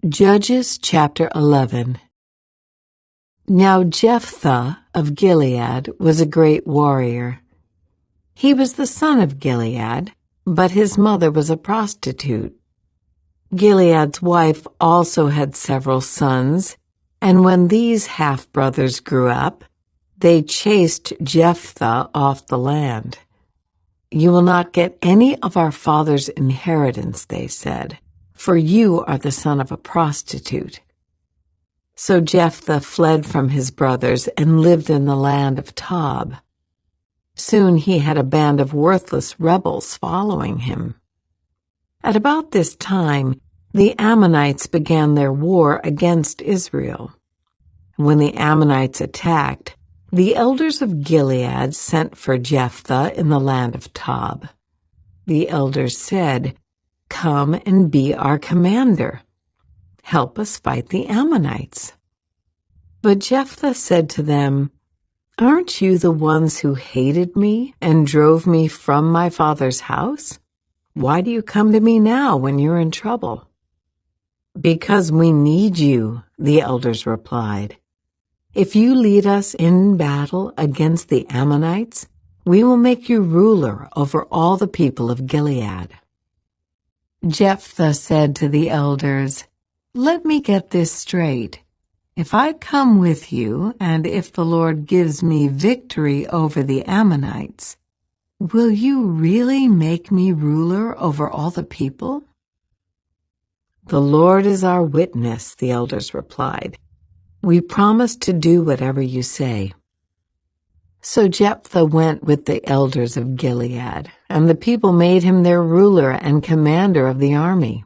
Judges chapter 11. Now Jephthah of Gilead was a great warrior. He was the son of Gilead, but his mother was a prostitute. Gilead's wife also had several sons, and when these half-brothers grew up, they chased Jephthah off the land. "You will not get any of our father's inheritance," they said, "for you are the son of a prostitute." So Jephthah fled from his brothers and lived in the land of Tob. Soon he had a band of worthless rebels following him. At about this time, the Ammonites began their war against Israel. When the Ammonites attacked, the elders of Gilead sent for Jephthah in the land of Tob. The elders said, "Come and be our commander. Help us fight the Ammonites." But Jephthah said to them, "Aren't you the ones who hated me and drove me from my father's house? Why do you come to me now when you're in trouble?" "Because we need you," the elders replied. "If you lead us in battle against the Ammonites, we will make you ruler over all the people of Gilead." Jephthah said to the elders, "Let me get this straight. If I come with you, and if the Lord gives me victory over the Ammonites, will you really make me ruler over all the people?" "The Lord is our witness," the elders replied. "We promise to do whatever you say." So Jephthah went with the elders of Gilead, and the people made him their ruler and commander of the army.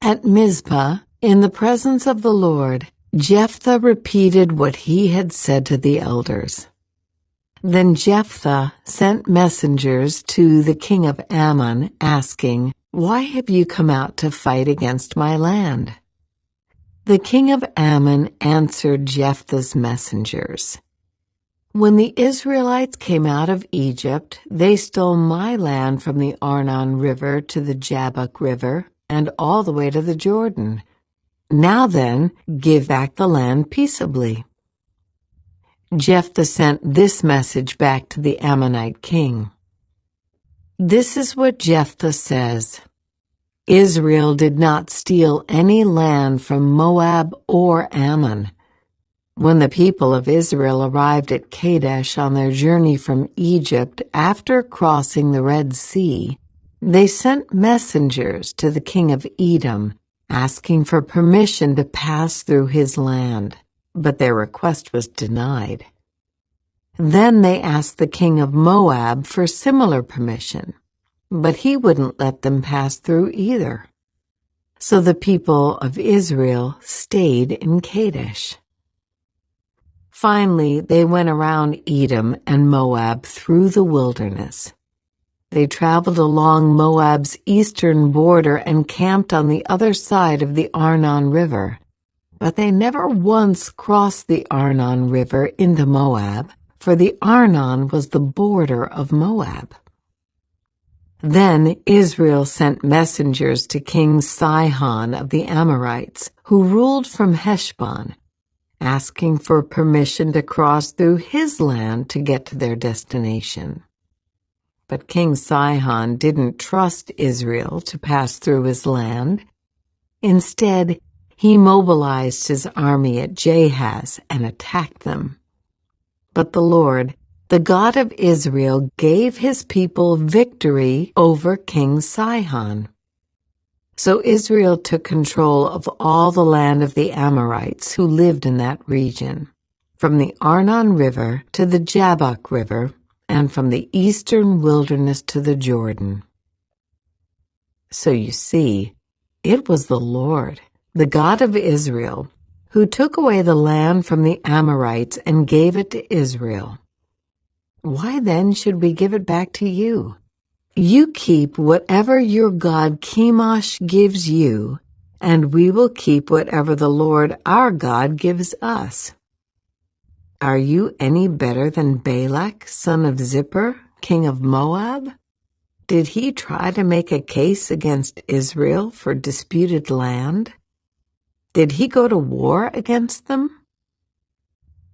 At Mizpah, in the presence of the Lord, Jephthah repeated what he had said to the elders. Then Jephthah sent messengers to the king of Ammon, asking, "Why have you come out to fight against my land?" The king of Ammon answered Jephthah's messengers, "When the Israelites came out of Egypt, they stole my land from the Arnon River to the Jabbok River and all the way to the Jordan. Now then, give back the land peaceably." Jephthah sent this message back to the Ammonite king. "This is what Jephthah says. Israel did not steal any land from Moab or Ammon. When the people of Israel arrived at Kadesh on their journey from Egypt after crossing the Red Sea, they sent messengers to the king of Edom, asking for permission to pass through his land, but their request was denied. Then they asked the king of Moab for similar permission, but he wouldn't let them pass through either. So the people of Israel stayed in Kadesh. Finally, they went around Edom and Moab through the wilderness. They traveled along Moab's eastern border and camped on the other side of the Arnon River, but they never once crossed the Arnon River into Moab, for the Arnon was the border of Moab. Then Israel sent messengers to King Sihon of the Amorites, who ruled from Heshbon, asking for permission to cross through his land to get to their destination. But King Sihon didn't trust Israel to pass through his land. Instead, he mobilized his army at Jahaz and attacked them. But the Lord, the God of Israel, gave his people victory over King Sihon. So Israel took control of all the land of the Amorites who lived in that region, from the Arnon River to the Jabbok River, and from the eastern wilderness to the Jordan. So you see, it was the Lord, the God of Israel, who took away the land from the Amorites and gave it to Israel. Why then should we give it back to you? You keep whatever your god Chemosh gives you, and we will keep whatever the Lord our God gives us. Are you any better than Balak, son of Zippor, king of Moab? Did he try to make a case against Israel for disputed land? Did he go to war against them?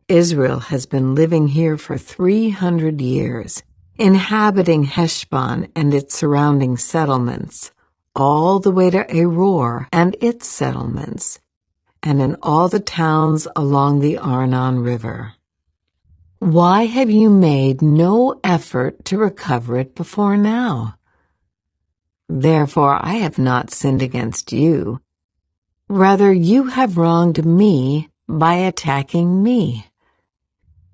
Israel has been living here for 300 years, inhabiting Heshbon and its surrounding settlements, all the way to Aror and its settlements, and in all the towns along the Arnon River. Why have you made no effort to recover it before now? Therefore I have not sinned against you. Rather, you have wronged me by attacking me.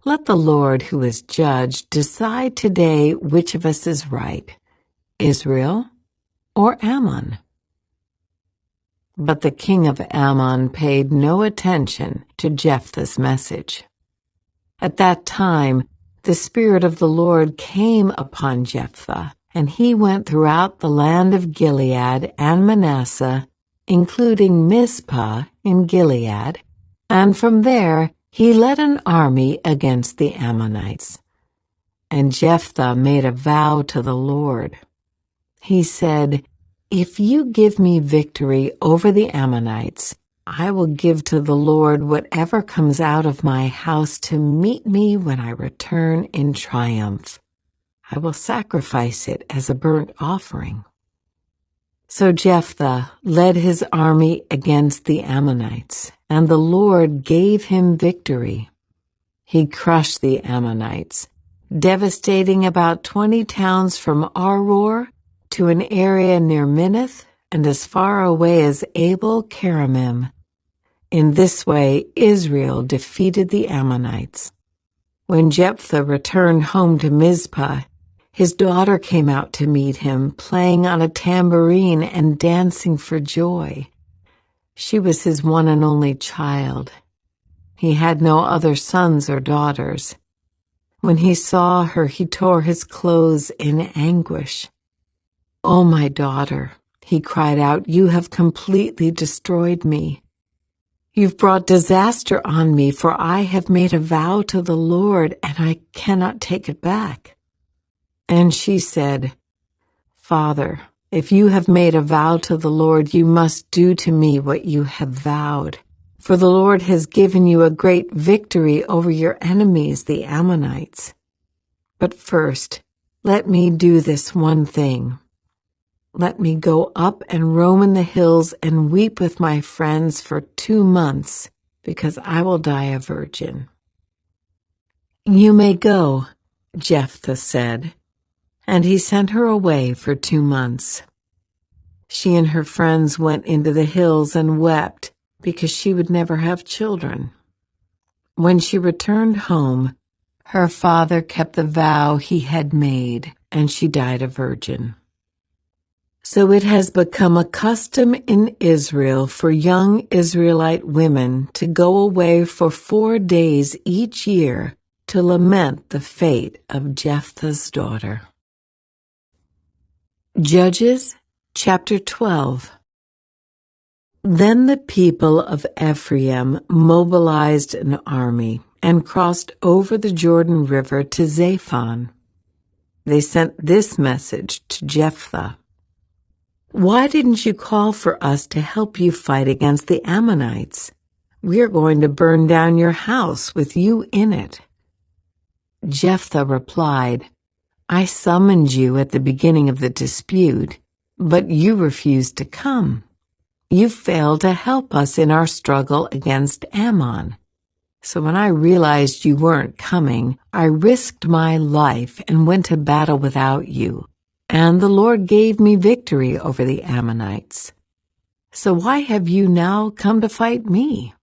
Let the Lord, who is judge, decide today which of us is right, Israel or Ammon. But the king of Ammon paid no attention to Jephthah's message. At that time, the Spirit of the Lord came upon Jephthah, and he went throughout the land of Gilead and Manasseh, including Mizpah in Gilead, and from there he led an army against the Ammonites. And Jephthah made a vow to the Lord. He said, "If you give me victory over the Ammonites, I will give to the Lord whatever comes out of my house to meet me when I return in triumph. I will sacrifice it as a burnt offering." So Jephthah led his army against the Ammonites, and the Lord gave him victory. He crushed the Ammonites, devastating about 20 towns from Aror to an area near Minnith and as far away as Abel Keramim. In this way, Israel defeated the Ammonites. When Jephthah returned home to Mizpah, his daughter came out to meet him, playing on a tambourine and dancing for joy. She was his one and only child. He had no other sons or daughters. When he saw her, he tore his clothes in anguish. "Oh, my daughter," he cried out, "you have completely destroyed me. You've brought disaster on me, for I have made a vow to the Lord, and I cannot take it back." And she said, "Father, if you have made a vow to the Lord, you must do to me what you have vowed. For the Lord has given you a great victory over your enemies, the Ammonites. But first, let me do this one thing. Let me go up and roam in the hills and weep with my friends for 2 months, because I will die a virgin." "You may go," Jephthah said, and he sent her away for 2 months. She and her friends went into the hills and wept because she would never have children. When she returned home, her father kept the vow he had made, and she died a virgin. So it has become a custom in Israel for young Israelite women to go away for 4 days each year to lament the fate of Jephthah's daughter. Judges chapter 12. Then the people of Ephraim mobilized an army and crossed over the Jordan River to Zaphon. They sent this message to Jephthah: "Why didn't you call for us to help you fight against the Ammonites? We are going to burn down your house with you in it." Jephthah replied, "I summoned you at the beginning of the dispute, but you refused to come. You failed to help us in our struggle against Ammon. So when I realized you weren't coming, I risked my life and went to battle without you, and the Lord gave me victory over the Ammonites. So why have you now come to fight me?"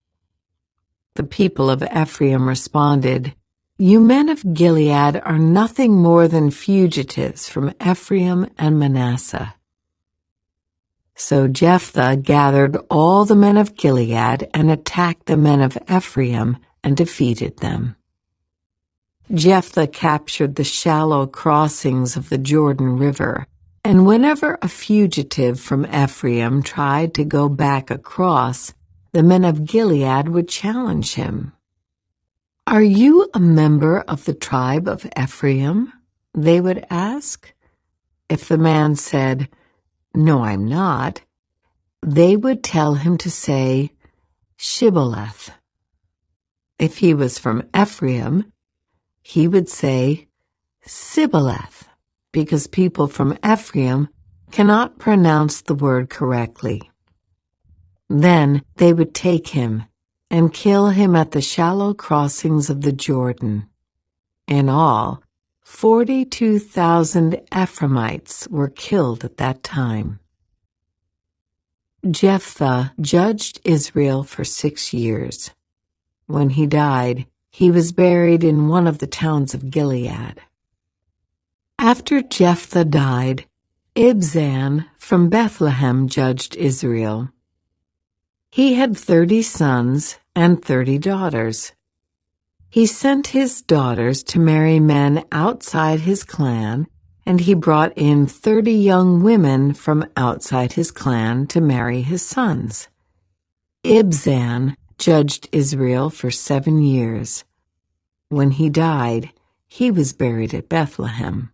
The people of Ephraim responded, "You men of Gilead are nothing more than fugitives from Ephraim and Manasseh." So Jephthah gathered all the men of Gilead and attacked the men of Ephraim and defeated them. Jephthah captured the shallow crossings of the Jordan River, and whenever a fugitive from Ephraim tried to go back across, the men of Gilead would challenge him. "Are you a member of the tribe of Ephraim?" they would ask. If the man said, "No, I'm not," they would tell him to say, Shibboleth. If he was from Ephraim, he would say Sibboleth, because people from Ephraim cannot pronounce the word correctly. Then they would take him and kill him at the shallow crossings of the Jordan. In all, 42,000 Ephraimites were killed at that time. Jephthah judged Israel for 6 years. When he died, he was buried in one of the towns of Gilead. After Jephthah died, Ibzan from Bethlehem judged Israel. He had 30 sons and 30 daughters. He sent his daughters to marry men outside his clan, and he brought in 30 young women from outside his clan to marry his sons. Ibzan judged Israel for 7 years. When he died, he was buried at Bethlehem.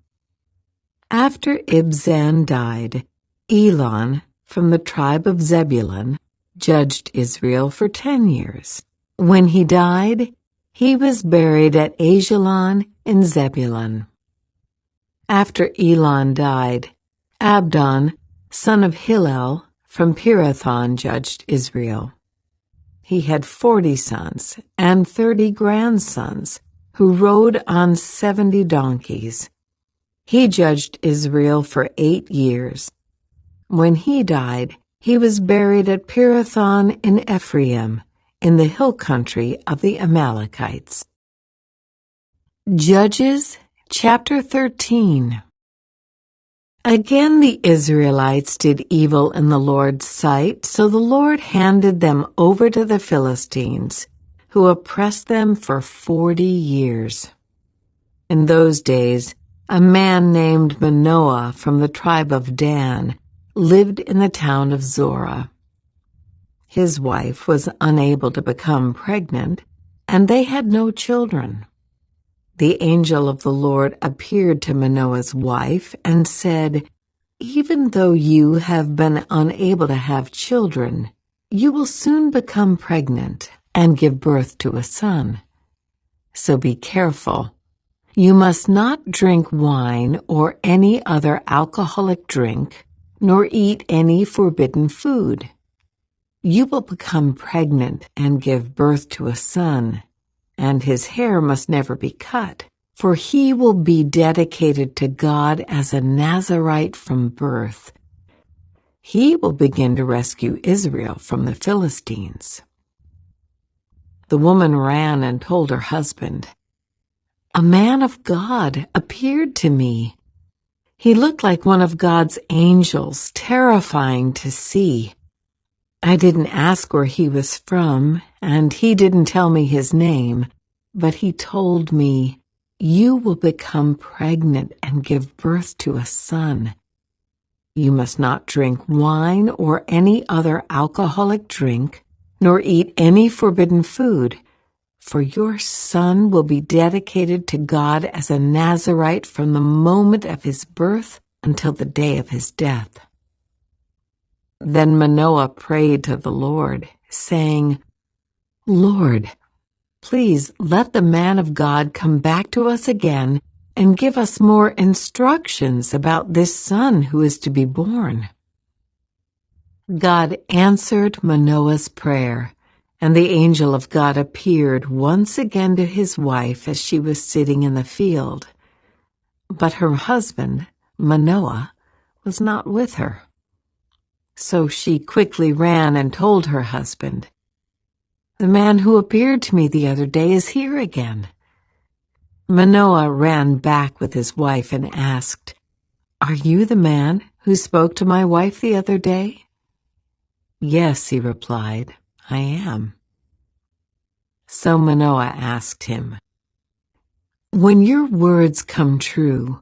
After Ibzan died, Elon from the tribe of Zebulun judged Israel for 10 years. When he died, he was buried at Ajalon in Zebulun. After Elon died, Abdon, son of Hillel, from Pirathon judged Israel. He had 40 sons and 30 grandsons who rode on 70 donkeys. He judged Israel for 8 years. When he died, he was buried at Pirathon in Ephraim, in the hill country of the Amalekites. Judges chapter 13. Again the Israelites did evil in the Lord's sight, so the Lord handed them over to the Philistines, who oppressed them for 40 years. In those days, a man named Manoah from the tribe of Dan lived in the town of Zorah. His wife was unable to become pregnant, and they had no children. The angel of the Lord appeared to Manoah's wife and said, "Even though you have been unable to have children, you will soon become pregnant and give birth to a son. So be careful. You must not drink wine or any other alcoholic drink, nor eat any forbidden food. You will become pregnant and give birth to a son, and his hair must never be cut, for he will be dedicated to God as a Nazirite from birth. He will begin to rescue Israel from the Philistines." The woman ran and told her husband, "A man of God appeared to me. He looked like one of God's angels, terrifying to see. I didn't ask where he was from, and he didn't tell me his name, but he told me, 'You will become pregnant and give birth to a son. You must not drink wine or any other alcoholic drink, nor eat any forbidden food, for your son will be dedicated to God as a Nazirite from the moment of his birth until the day of his death.' Then Manoah prayed to the Lord, saying, 'Lord, please let the man of God come back to us again and give us more instructions about this son who is to be born.' God answered Manoah's prayer, and the angel of God appeared once again to his wife as she was sitting in the field. But her husband, Manoah, was not with her. So she quickly ran and told her husband, 'The man who appeared to me the other day is here again.' Manoah ran back with his wife and asked, 'Are you the man who spoke to my wife the other day?' 'Yes,' he replied, 'I am.' So Manoah asked him, 'When your words come true,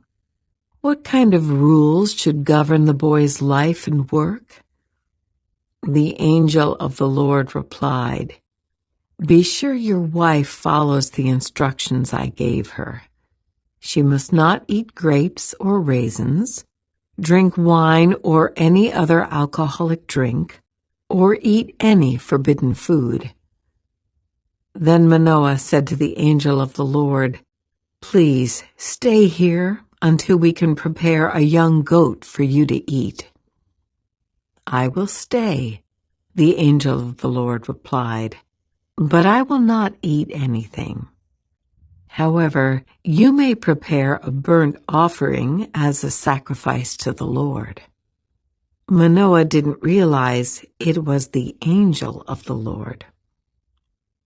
what kind of rules should govern the boy's life and work?' The angel of the Lord replied, 'Be sure your wife follows the instructions I gave her. She must not eat grapes or raisins, drink wine or any other alcoholic drink, or eat any forbidden food. Then Manoah said to the angel of the Lord, "Please stay here until we can prepare a young goat for you to eat." "I will stay," the angel of the Lord replied, "but I will not eat anything. However, you may prepare a burnt offering as a sacrifice to the Lord." Manoah didn't realize it was the angel of the Lord.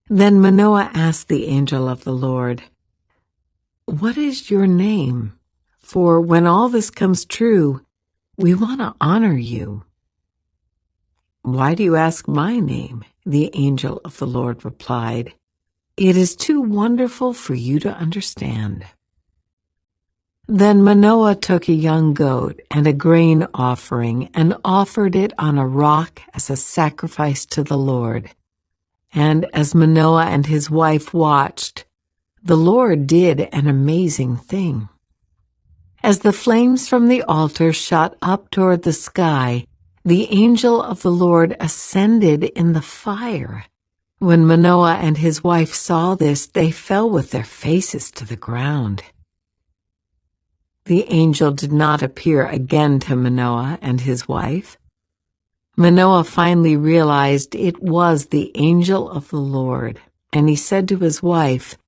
Then Manoah asked the angel of the Lord, "What is your name? For when all this comes true, we want to honor you." "Why do you ask my name?" the angel of the Lord replied. "It is too wonderful for you to understand." Then Manoah took a young goat and a grain offering and offered it on a rock as a sacrifice to the Lord. And as Manoah and his wife watched, the Lord did an amazing thing. As the flames from the altar shot up toward the sky, the angel of the Lord ascended in the fire. When Manoah and his wife saw this, they fell with their faces to the ground. The angel did not appear again to Manoah and his wife. Manoah finally realized it was the angel of the Lord, and he said to his wife,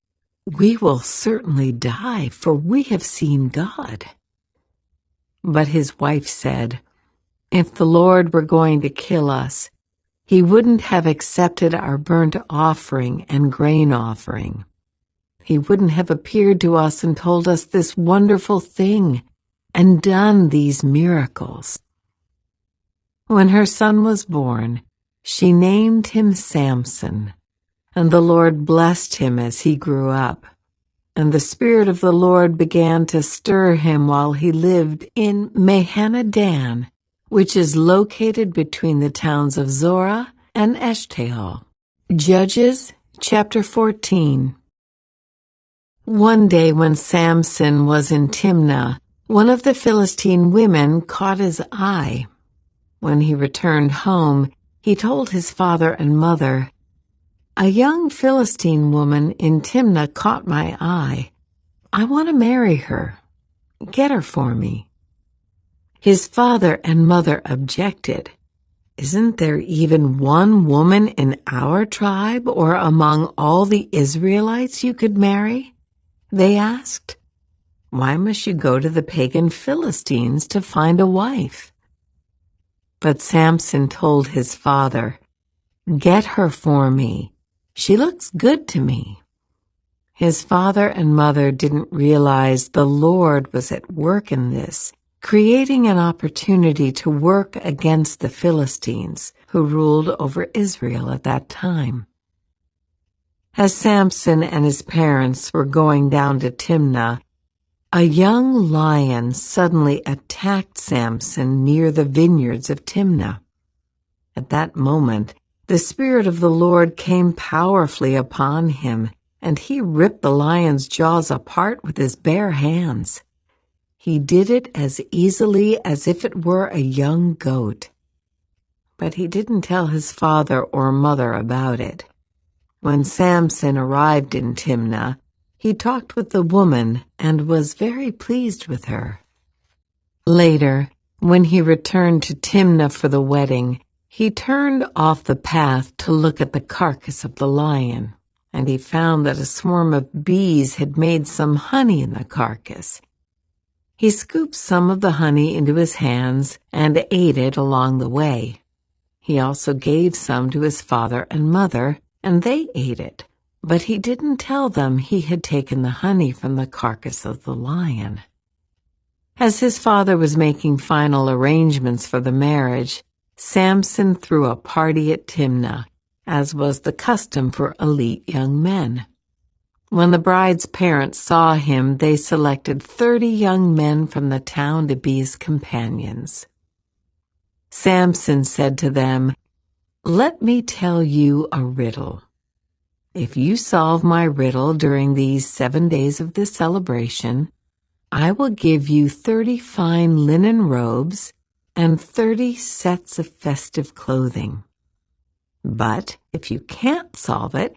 "We will certainly die, for we have seen God." But his wife said, "If the Lord were going to kill us, he wouldn't have accepted our burnt offering and grain offering. He wouldn't have appeared to us and told us this wonderful thing and done these miracles." When her son was born, she named him Samson, and the Lord blessed him as he grew up. And the Spirit of the Lord began to stir him while he lived in Mahaneh-dan, which is located between the towns of Zorah and Eshtaol. Judges chapter 14. One day when Samson was in Timnah, one of the Philistine women caught his eye. When he returned home, he told his father and mother, "A young Philistine woman in Timnah caught my eye. I want to marry her. Get her for me." His father and mother objected. "Isn't there even one woman in our tribe or among all the Israelites you could marry?" they asked. "Why must you go to the pagan Philistines to find a wife?" But Samson told his father, "Get her for me. She looks good to me." His father and mother didn't realize the Lord was at work in this, creating an opportunity to work against the Philistines, who ruled over Israel at that time. As Samson and his parents were going down to Timnah, a young lion suddenly attacked Samson near the vineyards of Timnah. At that moment, the Spirit of the Lord came powerfully upon him, and he ripped the lion's jaws apart with his bare hands. He did it as easily as if it were a young goat. But he didn't tell his father or mother about it. When Samson arrived in Timnah, he talked with the woman and was very pleased with her. Later, when he returned to Timnah for the wedding, he turned off the path to look at the carcass of the lion, and he found that a swarm of bees had made some honey in the carcass. He scooped some of the honey into his hands and ate it along the way. He also gave some to his father and mother, and they ate it, but he didn't tell them he had taken the honey from the carcass of the lion. As his father was making final arrangements for the marriage, Samson threw a party at Timnah, as was the custom for elite young men. When the bride's parents saw him, they selected 30 young men from the town to be his companions. Samson said to them, "Let me tell you a riddle. If you solve my riddle during these 7 days of this celebration, I will give you 30 fine linen robes and 30 sets of festive clothing. But if you can't solve it,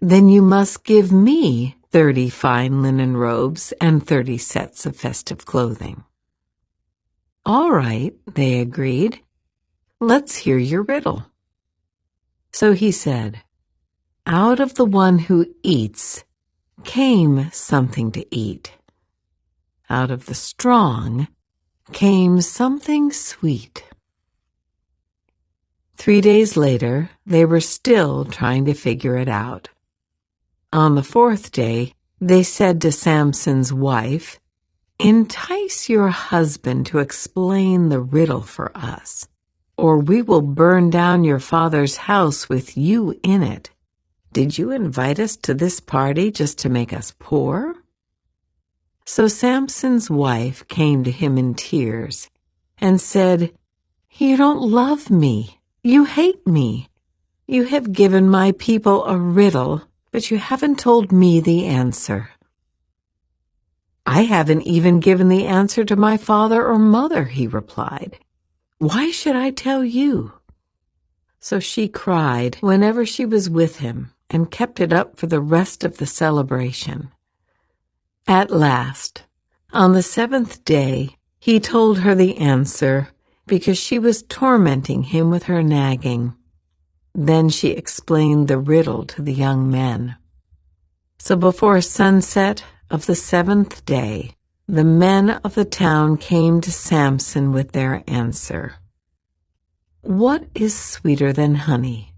Then you must give me 30 fine linen robes and 30 sets of festive clothing." "All right," they agreed. "Let's hear your riddle." So he said, "Out of the one who eats came something to eat. Out of the strong came something sweet." 3 days later, they were still trying to figure it out. On the 4th day, they said to Samson's wife, "Entice your husband to explain the riddle for us, or we will burn down your father's house with you in it. Did you invite us to this party just to make us poor?" So Samson's wife came to him in tears and said, "You don't love me. You hate me. You have given my people a riddle, but you haven't told me the answer." "I haven't even given the answer to my father or mother," he replied. "Why should I tell you?" So she cried whenever she was with him and kept it up for the rest of the celebration. At last, on the 7th day, he told her the answer because she was tormenting him with her nagging. Then she explained the riddle to the young men. So before sunset of the 7th day, the men of the town came to Samson with their answer. "What is sweeter than honey?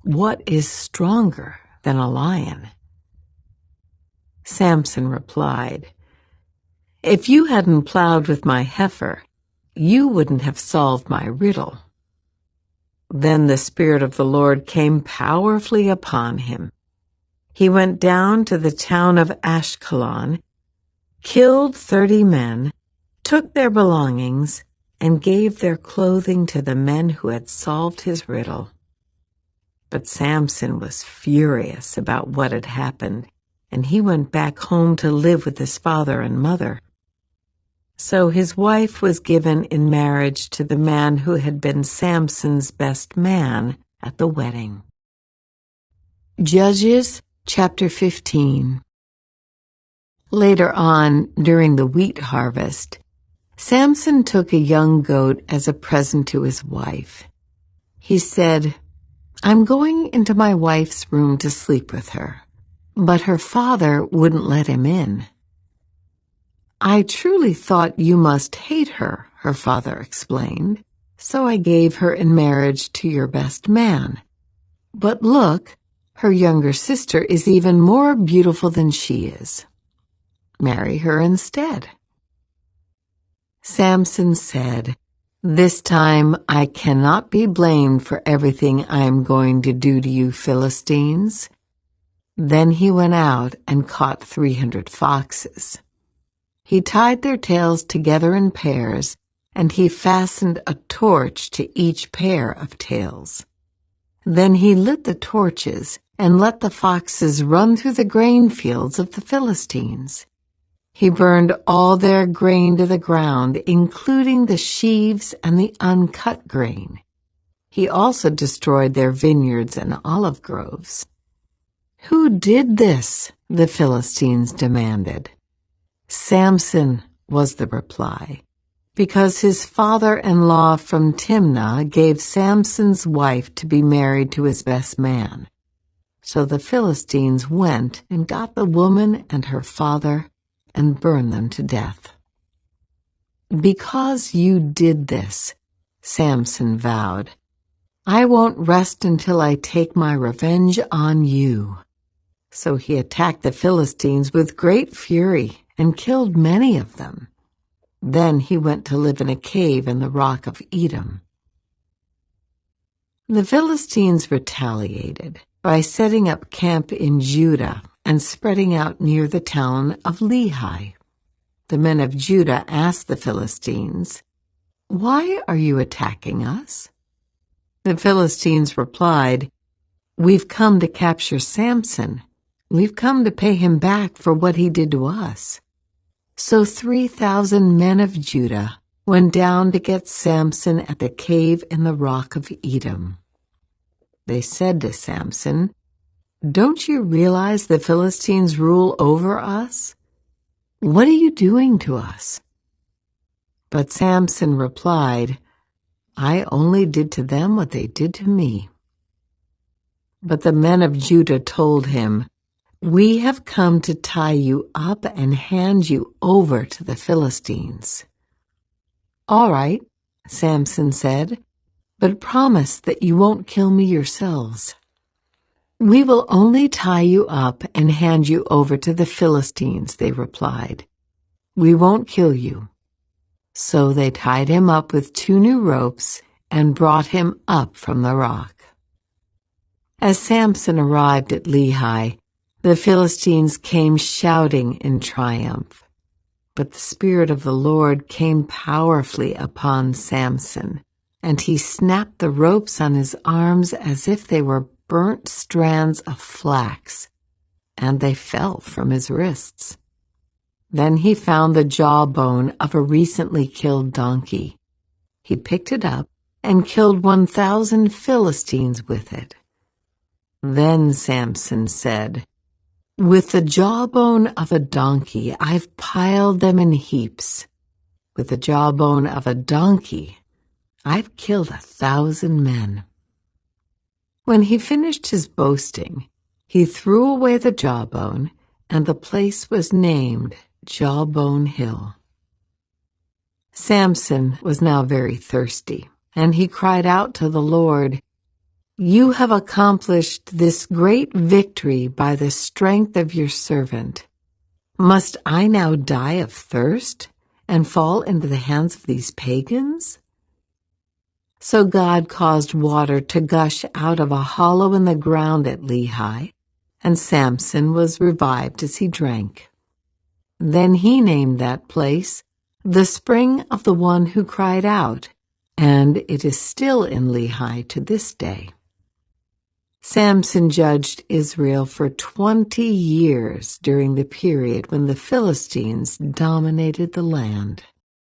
What is stronger than a lion?" Samson replied, "If you hadn't plowed with my heifer, you wouldn't have solved my riddle." Then the Spirit of the Lord came powerfully upon him. He went down to the town of Ashkelon, killed 30 men, took their belongings, and gave their clothing to the men who had solved his riddle. But Samson was furious about what had happened, and he went back home to live with his father and mother. So his wife was given in marriage to the man who had been Samson's best man at the wedding. Judges chapter 15. Later on, during the wheat harvest, Samson took a young goat as a present to his wife. He said, "I'm going into my wife's room to sleep with her," but her father wouldn't let him in. "I truly thought you must hate her," her father explained, "so I gave her in marriage to your best man. But look, her younger sister is even more beautiful than she is. Marry her instead." Samson said, "This time I cannot be blamed for everything I am going to do to you Philistines." Then he went out and caught 300 foxes. He tied their tails together in pairs, and he fastened a torch to each pair of tails. Then he lit the torches and let the foxes run through the grain fields of the Philistines. He burned all their grain to the ground, including the sheaves and the uncut grain. He also destroyed their vineyards and olive groves. "Who did this?" the Philistines demanded. "Samson," was the reply, "because his father-in-law from Timnah gave Samson's wife to be married to his best man." So the Philistines went and got the woman and her father and burned them to death. "Because you did this," Samson vowed, "I won't rest until I take my revenge on you." So he attacked the Philistines with great fury and killed many of them. Then he went to live in a cave in the rock of Edom. The Philistines retaliated by setting up camp in Judah and spreading out near the town of Lehi. The men of Judah asked the Philistines, "Why are you attacking us?" The Philistines replied, "We've come to capture Samson. We've come to pay him back for what he did to us." So 3,000 men of Judah went down to get Samson at the cave in the rock of Edom. They said to Samson, "Don't you realize the Philistines rule over us? What are you doing to us?" But Samson replied, "I only did to them what they did to me." But the men of Judah told him, "We have come to tie you up and hand you over to the Philistines." "All right," Samson said, "but promise that you won't kill me yourselves." "We will only tie you up and hand you over to the Philistines," they replied. "We won't kill you." So they tied him up with 2 new ropes and brought him up from the rock. As Samson arrived at Lehi, the Philistines came shouting in triumph. But the Spirit of the Lord came powerfully upon Samson, and he snapped the ropes on his arms as if they were burnt strands of flax, and they fell from his wrists. Then he found the jawbone of a recently killed donkey. He picked it up and killed 1,000 Philistines with it. Then Samson said, "With the jawbone of a donkey, I've piled them in heaps. With the jawbone of a donkey, I've killed 1,000 men." When he finished his boasting, he threw away the jawbone, and the place was named Jawbone Hill. Samson was now very thirsty, and he cried out to the Lord, "You have accomplished this great victory by the strength of your servant. Must I now die of thirst and fall into the hands of these pagans?" So God caused water to gush out of a hollow in the ground at Lehi, and Samson was revived as he drank. Then he named that place the Spring of the One Who Cried Out, and it is still in Lehi to this day. Samson judged Israel for 20 years during the period when the Philistines dominated the land.